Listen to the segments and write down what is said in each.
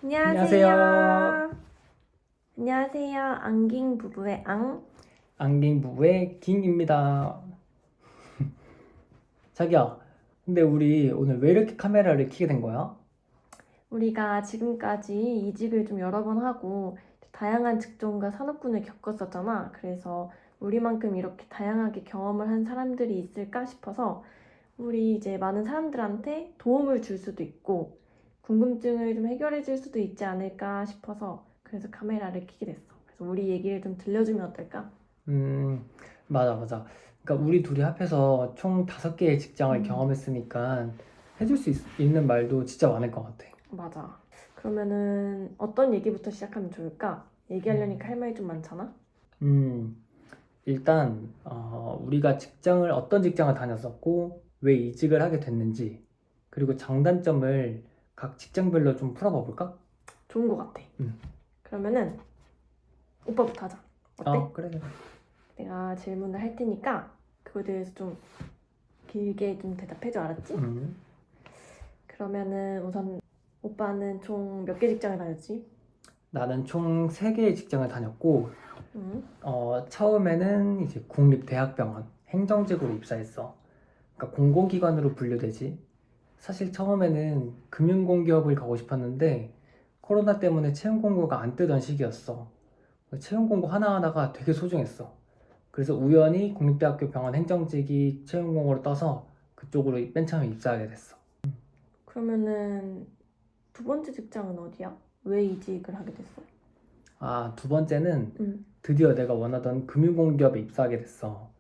안녕하세요. 안녕하세요. 안녕하세요. 앙깅 부부의 앙. 안ging 부부의 깅입니다. 자기야, 근데 우리 오늘 왜 이렇게 카메라를 켜게 된 거야? 우리가 지금까지 이직을 좀 여러 번 하고 다양한 직종과 산업군을 겪었었잖아. 그래서 우리만큼 이렇게 다양하게 경험을 한 사람들이 있을까 싶어서 우리 이제 많은 사람들한테 도움을 줄 수도 있고 궁금증을 좀 해결해 줄 수도 있지 않을까 싶어서 그래서 카메라를 켜게 됐어. 그래서 우리 얘기를 좀 들려주면 어떨까? 음, 맞아. 그러니까 우리 둘이 합해서 총 5개의 직장을 음, 경험했으니까 해줄 수 있는 말도 진짜 많을 것 같아. 맞아. 그러면은 어떤 얘기부터 시작하면 좋을까? 얘기하려니까 음, 할 말이 좀 많잖아? 음, 일단 우리가 어떤 직장을 다녔었고 왜 이직을 하게 됐는지 그리고 장단점을 각 직장별로 좀 풀어봐 볼까? 좋은 것 같아. 음, 그러면은 오빠부터 하자. 어때? 그래. 내가 질문을 할 테니까 그거에 대해서 좀 길게 좀 대답해줘. 알았지? 음. 그러면은 우선 오빠는 총 몇 개 직장을 다녔지? 나는 총 3개의 직장을 다녔고, 응? 처음에는 이제 국립대학병원 행정직으로 입사했어. 그러니까 공공기관으로 분류되지. 사실 처음에는 금융공기업을 가고 싶었는데, 코로나 때문에 채용 공고가 안 뜨던 시기였어. 채용 공고 하나하나가 되게 소중했어. 그래서 우연히 국립대학교 병원 행정직이 채용 공고를 떠서 그쪽으로 맨 처음에 입사하게 됐어. 그러면은 두 번째 직장은 어디야? 왜 이직을 하게 됐어? 두 번째는 응. 드디어 내가 원하던 금융공기업에 입사하게 됐어.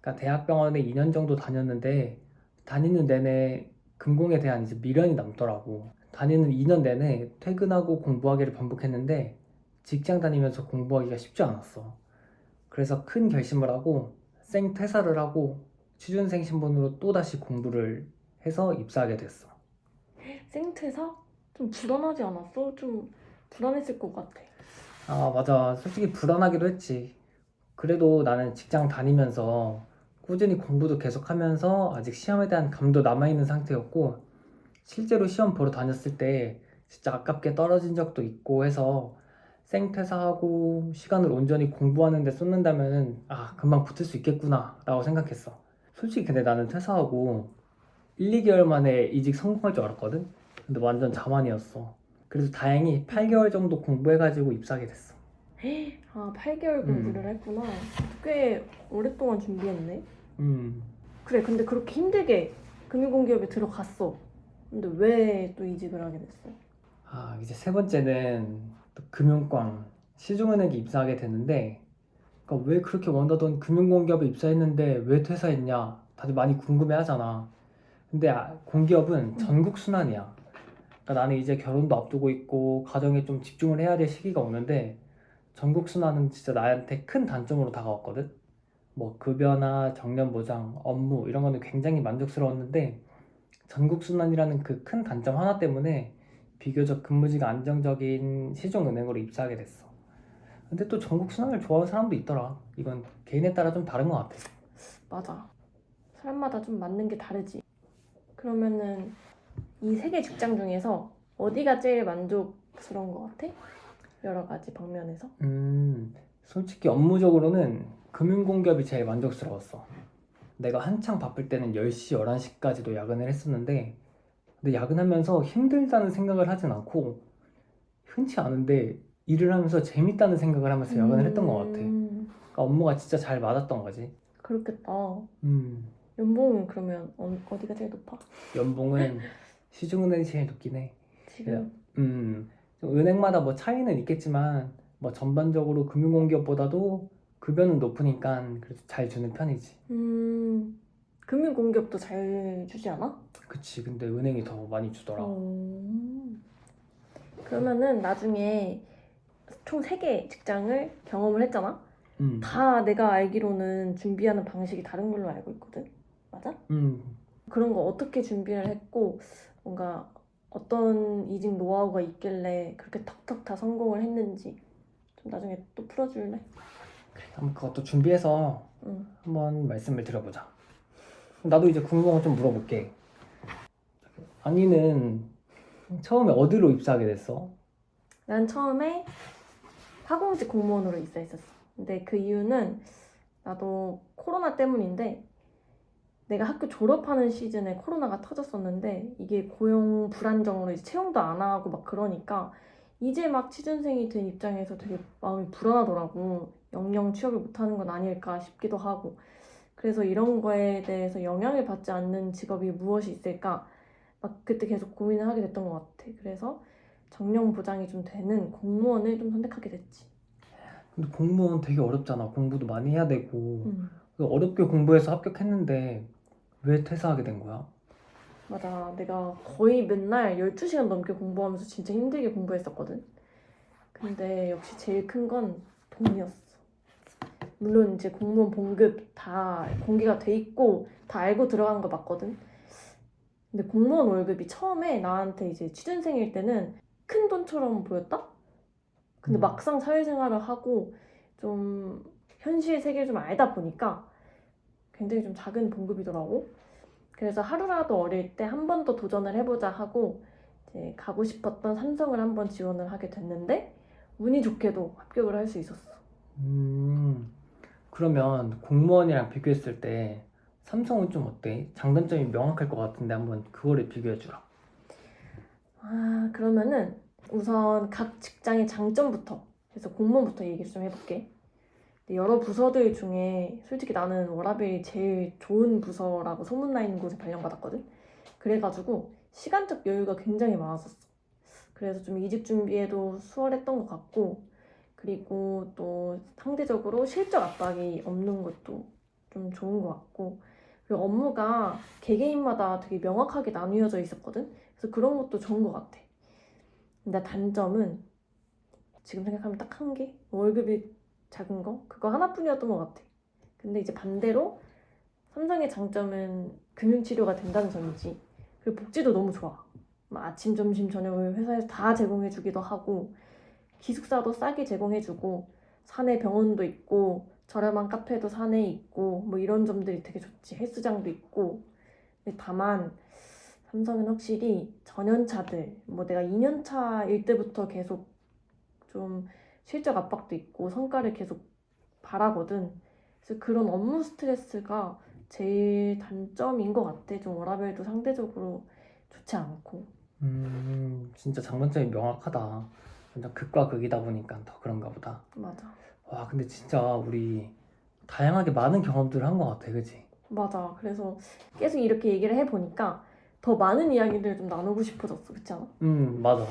그러니까 대학병원에 2년 정도 다녔는데 다니는 내내 금공에 대한 이제 미련이 남더라고. 다니는 2년 내내 퇴근하고 공부하기를 반복했는데 직장 다니면서 공부하기가 쉽지 않았어. 그래서 큰 결심을 하고 생퇴사를 하고 취준생 신분으로 또다시 공부를 해서 입사하게 됐어. 생태사? 좀 불안하지 않았어? 좀 불안했을 것 같아. 맞아. 솔직히 불안하기도 했지. 그래도 나는 직장 다니면서 꾸준히 공부도 계속하면서 아직 시험에 대한 감도 남아있는 상태였고 실제로 시험 보러 다녔을 때 진짜 아깝게 떨어진 적도 있고 해서 생퇴사하고 시간을 온전히 공부하는 데 쏟는다면은 금방 붙을 수 있겠구나 라고 생각했어. 솔직히 근데 나는 퇴사하고 1, 2개월 만에 이직 성공할 줄 알았거든? 근데 완전 자만이었어. 그래서 다행히 음. 8개월 정도 공부해가지고 입사하게 됐어. 8개월 공부를 음, 했구나. 꽤 오랫동안 준비했네. 음. 그래, 근데 그렇게 힘들게 금융공기업에 들어갔어. 근데 왜 또 이직을 하게 됐어? 이제 세 번째는 또 금융권, 시중은행에 입사하게 됐는데, 그러니까 왜 그렇게 원하던 금융공기업에 입사했는데 왜 퇴사했냐? 다들 많이 궁금해 하잖아. 근데 공기업은 응. 전국 순환이야. 그러니까 나는 이제 결혼도 앞두고 있고, 가정에 좀 집중을 해야 될 시기가 오는데, 전국 순환은 진짜 나한테 큰 단점으로 다가왔거든? 뭐, 급여나 정년 보장, 업무, 이런 거는 굉장히 만족스러웠는데, 전국순환이라는 그 큰 단점 하나 때문에 비교적 근무지가 안정적인 시중은행으로 입사하게 됐어. 근데 또 전국순환을 좋아하는 사람도 있더라. 이건 개인에 따라 좀 다른 것 같아. 맞아. 사람마다 좀 맞는 게 다르지. 그러면은 이 세 개 직장 중에서 어디가 제일 만족스러운 것 같아? 여러 가지 방면에서. 솔직히 업무적으로는 금융공기업이 제일 만족스러웠어. 내가 한창 바쁠 때는 10시, 11시까지도 야근을 했었는데, 근데 야근하면서 힘들다는 생각을 하진 않고, 흔치 않은데 일을 하면서 재밌다는 생각을 하면서 야근을 했던 것 같아. 그러니까 업무가 진짜 잘 맞았던 거지. 그렇겠다. 음, 연봉은 그러면 어디가 제일 높아? 연봉은 시중은행이 제일 높긴 해. 그냥, 지금 좀 은행마다 뭐 차이는 있겠지만 뭐 전반적으로 금융공기업보다도 급여는 높으니까 그래도 잘 주는 편이지. 금융공기업도 잘 주지 않아? 그치. 근데 은행이 더 많이 주더라. 어, 그러면은 나중에 총 3개 직장을 경험을 했잖아? 음, 다 내가 알기로는 준비하는 방식이 다른 걸로 알고 있거든? 맞아? 음. 그런 거 어떻게 준비를 했고, 뭔가 어떤 이직 노하우가 있길래 그렇게 턱턱 다 성공을 했는지 좀 나중에 또 풀어줄래? 한번 그것도 준비해서 응. 한번 말씀을 드려보자. 나도 이제 궁금한 거 좀 물어볼게. 아니는 처음에 어디로 입사하게 됐어? 난 처음에 화공직 공무원으로 입사했었어. 근데 그 이유는 나도 코로나 때문인데 내가 학교 졸업하는 시즌에 코로나가 터졌었는데 이게 고용 불안정으로 이제 채용도 안 하고 막 그러니까 이제 막 취준생이 된 입장에서 되게 마음이 불안하더라고. 영영 취업을 못하는 건 아닐까 싶기도 하고. 그래서 이런 거에 대해서 영향을 받지 않는 직업이 무엇이 있을까? 막 그때 계속 고민을 하게 됐던 것 같아. 그래서 정년 보장이 좀 되는 공무원을 좀 선택하게 됐지. 근데 공무원 되게 어렵잖아. 공부도 많이 해야 되고. 음. 어렵게 공부해서 합격했는데 왜 퇴사하게 된 거야? 맞아. 내가 거의 맨날 12시간 넘게 공부하면서 진짜 힘들게 공부했었거든. 근데 역시 제일 큰 건 돈이었어. 물론 이제 공무원 봉급 다 공개가 돼 있고 다 알고 들어간 거 맞거든. 근데 공무원 월급이 처음에 나한테 이제 취준생일 때는 큰 돈처럼 보였다? 근데 음. 막상 사회생활을 하고 좀 현실 세계를 좀 알다 보니까 굉장히 좀 작은 봉급이더라고. 그래서 하루라도 어릴 때 한 번 더 도전을 해보자 하고 이제 가고 싶었던 삼성을 한번 지원을 하게 됐는데 운이 좋게도 합격을 할 수 있었어. 그러면 공무원이랑 비교했을 때 삼성은 좀 어때? 장단점이 명확할 것 같은데 한번 그거를 비교해주라. 그러면은 우선 각 직장의 장점부터 그래서 공무원부터 얘기를 좀 해볼게. 근데 여러 부서들 중에 솔직히 나는 워라밸이 제일 좋은 부서라고 소문나 있는 곳에 발령받았거든. 그래가지고 시간적 여유가 굉장히 많았었어. 그래서 좀 이직 준비에도 수월했던 것 같고 그리고 또 상대적으로 실적 압박이 없는 것도 좀 좋은 것 같고 그리고 업무가 개개인마다 되게 명확하게 나뉘어져 있었거든. 그래서 그런 것도 좋은 것 같아. 근데 단점은 지금 생각하면 딱 한 개? 월급이 작은 거? 그거 하나뿐이었던 것 같아. 근데 이제 반대로 삼성의 장점은 금융치료가 된다는 점이지. 그리고 복지도 너무 좋아. 막 아침, 점심, 저녁을 회사에서 다 제공해주기도 하고 기숙사도 싸게 제공해주고 사내 병원도 있고 저렴한 카페도 사내에 있고 뭐 이런 점들이 되게 좋지. 헬스장도 있고. 근데 다만 삼성은 확실히 전연차들 뭐 내가 2년차일 때부터 계속 좀 실적 압박도 있고 성과를 계속 바라거든. 그래서 그런 업무 스트레스가 제일 단점인 것 같아. 좀 워라밸도 상대적으로 좋지 않고. 진짜 장단점이 명확하다. 완전 극과 극이다 보니까 더 그런가 보다. 맞아. 와, 근데 진짜 우리 다양하게 많은 경험들을 한 것 같아, 그치? 맞아. 그래서 계속 이렇게 얘기를 해보니까 더 많은 이야기를 좀 나누고 싶어졌어. 그렇지 않아? 맞아.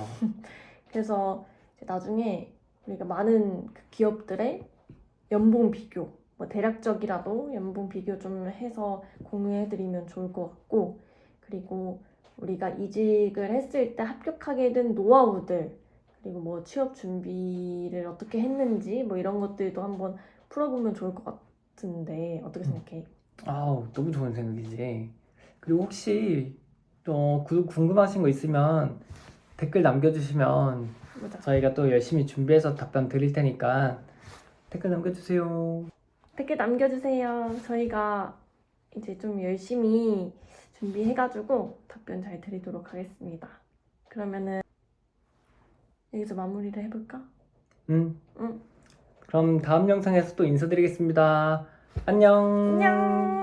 그래서 이제 나중에 우리가 많은 그 기업들의 연봉 비교, 뭐 대략적이라도 연봉 비교 좀 해서 공유해드리면 좋을 것 같고, 그리고 우리가 이직을 했을 때 합격하게 된 노하우들, 그리고 뭐 취업 준비를 어떻게 했는지, 뭐 이런 것들도 한번 풀어보면 좋을 것 같은데, 어떻게 생각해? 아우, 너무 좋은 생각이지. 그리고 혹시 궁금하신 거 있으면 댓글 남겨주시면 맞아. 저희가 또 열심히 준비해서 답변 드릴 테니까 댓글 남겨주세요. 댓글 남겨주세요. 저희가 이제 좀 열심히 준비해가지고 답변 잘 드리도록 하겠습니다. 그러면은 여기서 마무리를 해볼까? 응. 응. 그럼 다음 영상에서 또 인사드리겠습니다. 안녕. 안녕.